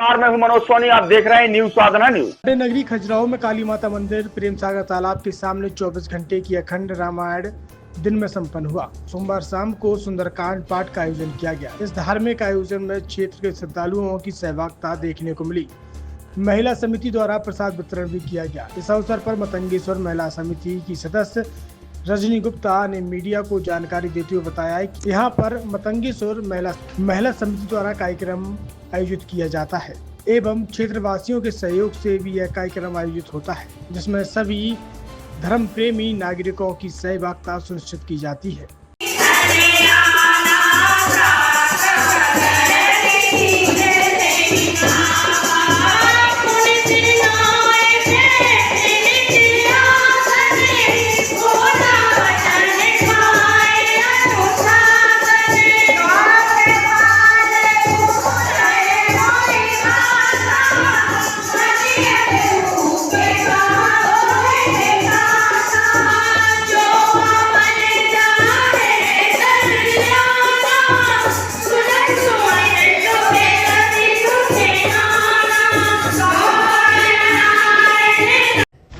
मैं हूं मनोज सोनी, आप देख रहे हैं न्यूज साधना न्यूज। नगरी खजुराहो में काली माता मंदिर प्रेम सागर तालाब के सामने 24 घंटे की अखंड रामायण दिन में संपन्न हुआ। सोमवार शाम को सुंदरकांड पाठ का आयोजन किया गया। इस धार्मिक आयोजन में क्षेत्र के श्रद्धालुओं की सहभागिता देखने को मिली। महिला समिति द्वारा प्रसाद वितरण भी किया गया। इस अवसर पर मतंगेश्वर महिला समिति की सदस्य रजनी गुप्ता ने मीडिया को जानकारी देते हुए बताया कि यहाँ पर मतंगेश्वर महिला समिति द्वारा कार्यक्रम आयोजित किया जाता है एवं क्षेत्रवासियों के सहयोग से भी यह कार्यक्रम आयोजित होता है, जिसमें सभी धर्म प्रेमी नागरिकों की सहभागिता सुनिश्चित की जाती है।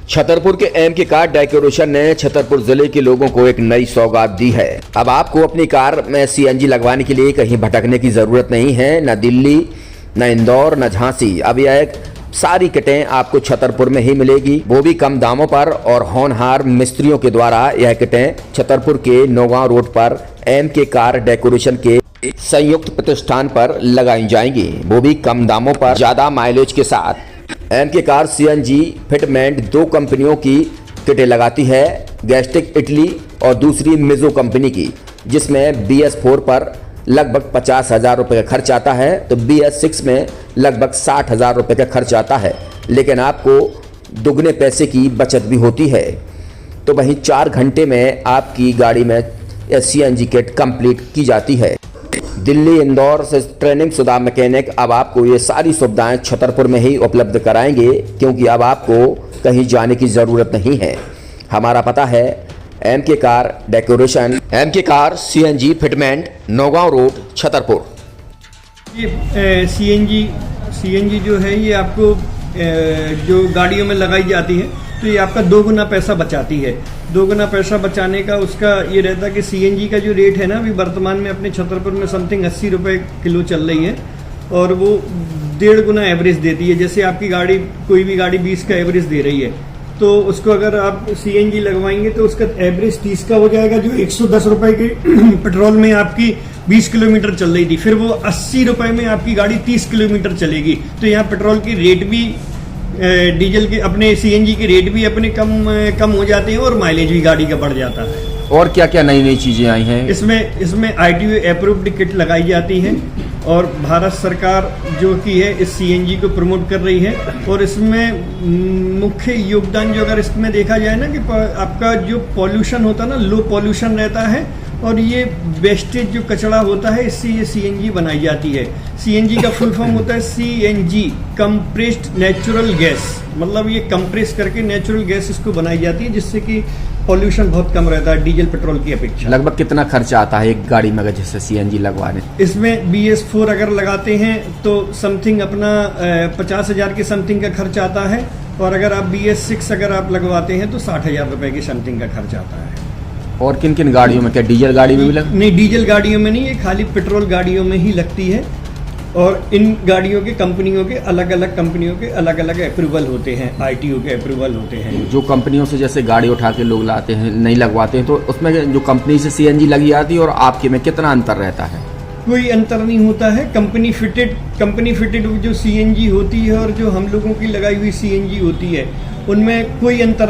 छतरपुर के एम के कार डेकोरेशन ने छतरपुर जिले के लोगों को एक नई सौगात दी है। अब आपको अपनी कार में सीएनजी लगवाने के लिए कहीं भटकने की जरूरत नहीं है, न दिल्ली, न इंदौर, न झांसी। अब यह सारी किटें आपको छतरपुर में ही मिलेगी, वो भी कम दामों पर और होनहार मिस्त्रियों के द्वारा। यह किटें छतरपुर के नौगांव रोड पर एम के कार डेकोरेशन के संयुक्त प्रतिष्ठान पर लगाई जाएंगी, वो भी कम दामों पर, ज्यादा माइलेज के साथ। एम के कार सीएनजी फिटमेंट 2 कंपनियों की किटें लगाती है, गैस्टिक इटली और दूसरी मिजो कंपनी की, जिसमें BS4 पर लगभग 50,000 रुपये का खर्च आता है, तो BS6 में लगभग 60,000 रुपये का खर्च आता है, लेकिन आपको दुगने पैसे की बचत भी होती है। तो वहीं 4 घंटे में आपकी गाड़ी में सीएनजी किट कंप्लीट की जाती है। दिल्ली, इंदौर से ट्रेनिंग शुदा मैकेनिक अब आपको ये सारी सुविधाएं छतरपुर में ही उपलब्ध कराएंगे, क्योंकि अब आपको कहीं जाने की ज़रूरत नहीं है। हमारा पता है एम के कार डेकोरेशन, एम के car CNG fitment, Naugaon road, Chhatarpur. ये सीएनजी जो है ये आपको जो गाड़ियों में लगाई जाती है, तो ये आपका 2 गुना पैसा बचाती है। 2 गुना पैसा बचाने का उसका ये रहता है कि सीएनजी का जो रेट है ना, अभी वर्तमान में अपने छतरपुर में समथिंग 80 रुपये किलो चल रही है, और वो 1.5 गुना एवरेज देती है। जैसे आपकी गाड़ी, कोई भी गाड़ी 20 का एवरेज दे रही है, तो उसको अगर आप सीएनजी लगवाएंगे तो उसका एवरेज 30 का हो जाएगा। जो 110 रुपये के पेट्रोल में आपकी 20 किलोमीटर चल रही थी, फिर वो 80 रुपये में आपकी गाड़ी 30 किलोमीटर चलेगी। तो यहाँ पेट्रोल की रेट भी, डीजल के, अपने सीएनजी के रेट भी अपने कम हो जाते हैं और माइलेज भी गाड़ी का बढ़ जाता है। और क्या क्या नई चीजें आई हैं इसमें ITO अप्रूव्ड किट लगाई जाती है, और भारत सरकार जो की है इस सीएनजी को प्रमोट कर रही है। और इसमें मुख्य योगदान जो अगर इसमें देखा जाए ना, कि आपका जो पॉल्यूशन होता है ना, लो पॉल्यूशन रहता है, और ये वेस्टेज जो कचरा होता है, इससे ये सीएनजी बनाई जाती है। सीएनजी का फुल फॉर्म होता है CNG, कंप्रेस्ड नेचुरल गैस, मतलब ये कंप्रेस करके नेचुरल गैस इसको बनाई जाती है, जिससे कि पॉल्यूशन बहुत कम रहता है डीजल पेट्रोल की अपेक्षा। लगभग कितना खर्चा आता है एक गाड़ी में अगर जैसे सीएनजी लगवाने? इसमें BS4 अगर लगाते हैं तो समथिंग अपना 50,000 के समथिंग का खर्च आता है, और अगर आप BS6 अगर आप लगवाते हैं तो 60,000 रुपए की समथिंग का खर्च आता है। और किन किन गाड़ियों में, क्या डीजल गाड़ी में भी नहीं, डीजल गाड़ियों में नहीं, ये खाली पेट्रोल गाड़ियों में ही लगती है। और इन गाड़ियों के कंपनियों के अलग अलग अप्रूवल होते हैं, ITO के अप्रूवल होते हैं। जो कंपनियों से जैसे गाड़ी उठा के लोग लाते हैं, नहीं लगवाते हैं, तो उसमें जो कंपनी से सीएनजी लगी आती है और आपके में कितना अंतर रहता है? कोई अंतर नहीं होता है। कंपनी फिटेड जो सीएनजी होती है और जो हम लोगों की लगाई हुई सीएनजी होती है, उनमें कोई अंतर